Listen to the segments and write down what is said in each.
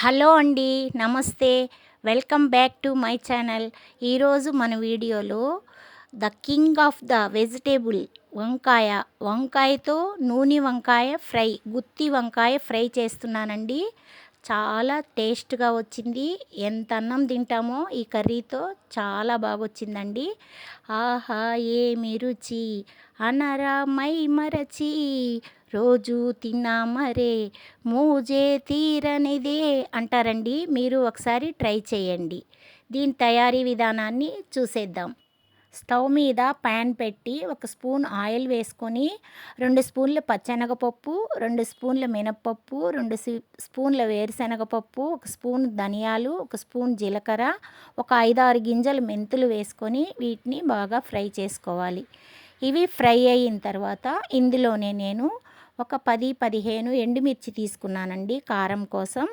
Hello అండి. నమస్తే. Welcome back to my channel. ఈరోజు మన వీడియోలో the king of the vegetable వంకాయ, వంకాయతో నూనె వంకాయ ఫ్రై, గుత్తి వంకాయ ఫ్రై చేస్తున్నానండి. చాలా టేస్ట్గా వచ్చింది. ఎంత అన్నం తింటామో ఈ కర్రీతో చాలా బాగొచ్చిందండి. ఆహా ఏమి రుచి అనరా మై మరచి, రోజు తిన్నామరే మోజే తీరనిదే అంటారండి. మీరు ఒకసారి ట్రై చేయండి. దీని తయారీ విధానాన్ని చూసేద్దాం. స్టవ్ మీద ప్యాన్ పెట్టి ఒక స్పూన్ ఆయిల్ వేసుకొని 2 స్పూన్ల పచ్చెనగపప్పు, 2 స్పూన్ల మినప్పప్పు, 2 స్పూన్ల వేరుశనగపప్పు, 1 స్పూన్ ధనియాలు, 1 స్పూన్ జీలకర్ర, ఒక 5-6 గింజలు మెంతులు వేసుకొని వీటిని బాగా ఫ్రై చేసుకోవాలి. ఇవి ఫ్రై అయిన తర్వాత ఇందులోనే నేను ఒక 10-15 ఎండుమిర్చి తీసుకున్నానండి కారం కోసం.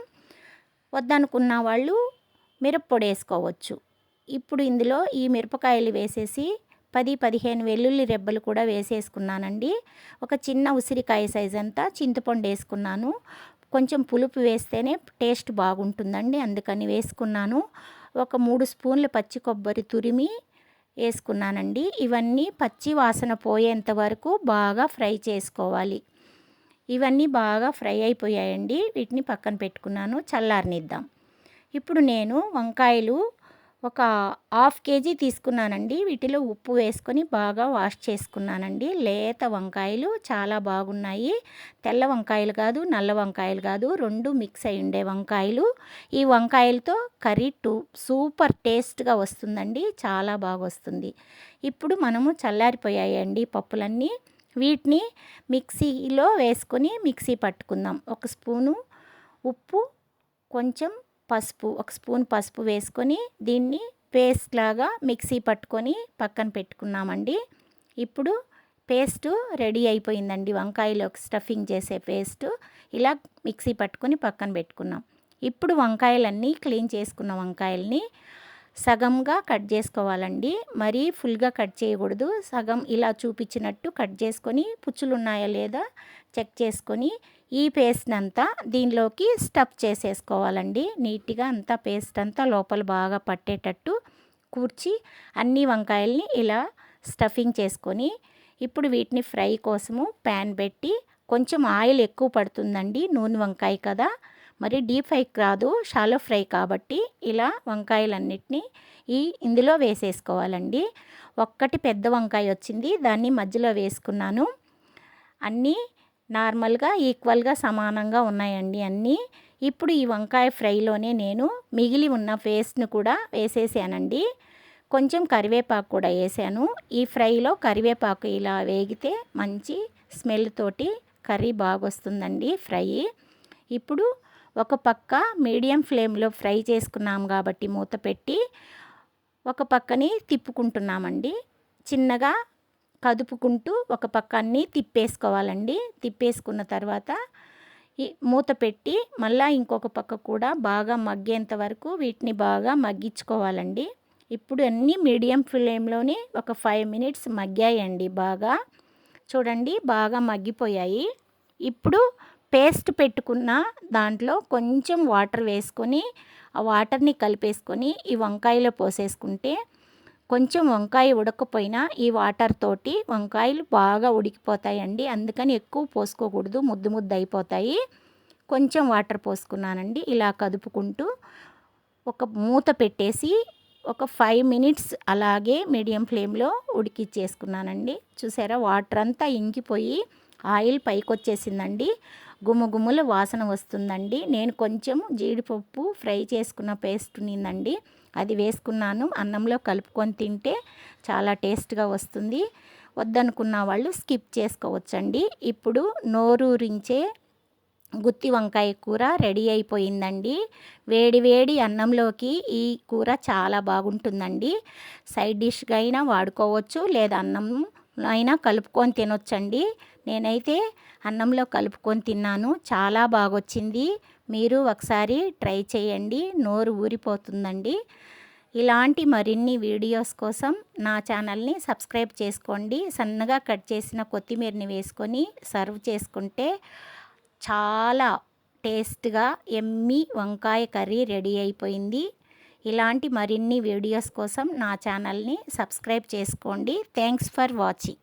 వద్దనుకున్న వాళ్ళు మిరప్పొడి వేసుకోవచ్చు. ఇప్పుడు ఇందులో ఈ మిరపకాయలు వేసేసి 10-15 వెల్లుల్లి రెబ్బలు కూడా వేసేసుకున్నానండి. ఒక చిన్న ఉసిరికాయ సైజ్ అంతా చింతపండు వేసుకున్నాను. కొంచెం పులుపు వేస్తేనే టేస్ట్ బాగుంటుందండి, అందుకని వేసుకున్నాను. ఒక 3 స్పూన్ల పచ్చి కొబ్బరి తురిమి వేసుకున్నానండి. ఇవన్నీ పచ్చి వాసన పోయేంత వరకు బాగా ఫ్రై చేసుకోవాలి. ఇవన్నీ బాగా ఫ్రై అయిపోయాయండి. వీటిని పక్కన పెట్టుకున్నాను, చల్లారనిద్దాం. ఇప్పుడు నేను వంకాయలు ఒక 1/2 కేజీ తీసుకున్నానండి. వీటిలో ఉప్పు వేసుకొని బాగా వాష్ చేసుకున్నానండి. లేత వంకాయలు చాలా బాగున్నాయి. తెల్ల వంకాయలు కాదు, నల్ల వంకాయలు కాదు, 2 మిక్స్ అయి ఉండే వంకాయలు. ఈ వంకాయలతో కర్రీ సూపర్ టేస్ట్గా వస్తుందండి, చాలా బాగా వస్తుంది. ఇప్పుడు మనము చల్లారిపోయాయండి పప్పులన్నీ. వీటిని మిక్సీలో వేసుకొని మిక్సీ పట్టుకుందాం. 1 స్పూను ఉప్పు, కొంచెం పసుపు, 1 స్పూన్ పసుపు వేసుకొని దీన్ని పేస్ట్ లాగా మిక్సీ పట్టుకొని పక్కన పెట్టుకున్నామండి. ఇప్పుడు పేస్టు రెడీ అయిపోయిందండి. వంకాయలోకి స్టఫింగ్ చేసే పేస్టు ఇలా మిక్సీ పట్టుకొని పక్కన పెట్టుకున్నాం. ఇప్పుడు వంకాయలన్నీ క్లీన్ చేసుకున్న వంకాయల్ని సగంగా కట్ చేసుకోవాలండి. మరీ ఫుల్గా కట్ చేయకూడదు. సగం ఇలా చూపించినట్టు కట్ చేసుకొని పుచ్చులు ఉన్నాయా లేదా చెక్ చేసుకొని ఈ పేస్ట్ అంతా దీనిలోకి స్టఫ్ చేసేసుకోవాలండి. నీట్గా అంతా పేస్ట్ అంతా లోపల బాగా పట్టేటట్టు కూర్చి అన్ని వంకాయల్ని ఇలా స్టఫింగ్ చేసుకొని ఇప్పుడు వీటిని ఫ్రై కోసము ప్యాన్ పెట్టి, కొంచెం ఆయిల్ ఎక్కువ పడుతుందండి, నూనె వంకాయ కదా, మరి డీప్ ఫ్రై కాదు, షాలో ఫ్రై కాబట్టి ఇలా వంకాయలన్నిటినీ ఇందులో వేసేసుకోవాలండి. ఒక్కటి పెద్ద వంకాయ వచ్చింది, దాన్ని మధ్యలో వేసుకున్నాను. అన్నీ నార్మల్గా ఈక్వల్గా సమానంగా ఉన్నాయండి అన్నీ. ఇప్పుడు ఈ వంకాయ ఫ్రైలోనే నేను మిగిలి ఉన్న పేస్ట్ను కూడా వేసేసానండి. కొంచెం కరివేపాకు కూడా వేసాను. ఈ ఫ్రైలో కరివేపాకు ఇలా వేగితే మంచి స్మెల్ తోటి కర్రీ బాగొస్తుందండి ఫ్రై. ఇప్పుడు ఒక పక్క మీడియం ఫ్లేమ్లో ఫ్రై చేసుకున్నాం కాబట్టి మూత పెట్టి ఒక పక్కని తిప్పుకుంటున్నామండి. చిన్నగా కదుపుకుంటూ ఒక పక్క అన్నీ తిప్పేసుకోవాలండి. తిప్పేసుకున్న తర్వాత ఈ మూత పెట్టి మళ్ళీ ఇంకొక పక్క కూడా బాగా మగ్గేంత వరకు వీటిని బాగా మగ్గించుకోవాలండి. ఇప్పుడు అన్నీ మీడియం ఫ్లేమ్లోనే ఒక 5 మినిట్స్ మగ్గాయండి బాగా. చూడండి బాగా మగ్గిపోయాయి. ఇప్పుడు పేస్ట్ పెట్టుకున్న దాంట్లో కొంచెం వాటర్ వేసుకొని ఆ వాటర్ని కలిపేసుకొని ఈ వంకాయలో పోసేసుకుంటే కొంచెం వంకాయ ఉడకపోయినా ఈ వాటర్ తోటి వంకాయలు బాగా ఉడికిపోతాయండి. అందుకని ఎక్కువ పోసుకోకూడదు, ముద్దు ముద్దు అయిపోతాయి. కొంచెం వాటర్ పోసుకున్నానండి. ఇలా కదుపుకుంటూ ఒక మూత పెట్టేసి ఒక 5 మినిట్స్ అలాగే మీడియం ఫ్లేమ్లో ఉడికిచ్చేసుకున్నానండి. చూసారా వాటర్ అంతా ఇంకిపోయి ఆయిల్ పైకి వచ్చేసిందండి. గుమ్మగుమ్మల వాసన వస్తుందండి. నేను కొంచెం జీడిపప్పు ఫ్రై చేసుకున్న పేస్ట్ ఉన్నిందండి, అది వేసుకున్నాను. అన్నంలో కలుపుకొని తింటే చాలా టేస్ట్గా వస్తుంది. వద్దనుకున్న వాళ్ళు స్కిప్ చేసుకోవచ్చండి. ఇప్పుడు నోరూరించే గుత్తి వంకాయ కూర రెడీ అయిపోయిందండి. వేడి వేడి అన్నంలోకి ఈ కూర చాలా బాగుంటుందండి. సైడ్ డిష్గా అయినా వాడుకోవచ్చు, లేదా అన్నం అయినా కలుపుకొని తినొచ్చండి. నేనైతే అన్నంలో కలుపుకొని తిన్నాను, చాలా బాగొచ్చింది. మీరు ఒకసారి ట్రై చేయండి, నోరు ఊరిపోతుందండి. ఇలాంటి మరిన్ని వీడియోస్ కోసం నా ఛానల్ని సబ్స్క్రైబ్ చేసుకోండి. సన్నగా కట్ చేసిన కొత్తిమీరని వేసుకొని సర్వ్ చేసుకుంటే చాలా టేస్ట్గా ఎమ్మీ వంకాయ కర్రీ రెడీ అయిపోయింది. ఇలాంటి మరిన్ని వీడియోస్ కోసం నా ఛానల్ని సబ్స్క్రైబ్ చేసుకోండి. Thanks for watching.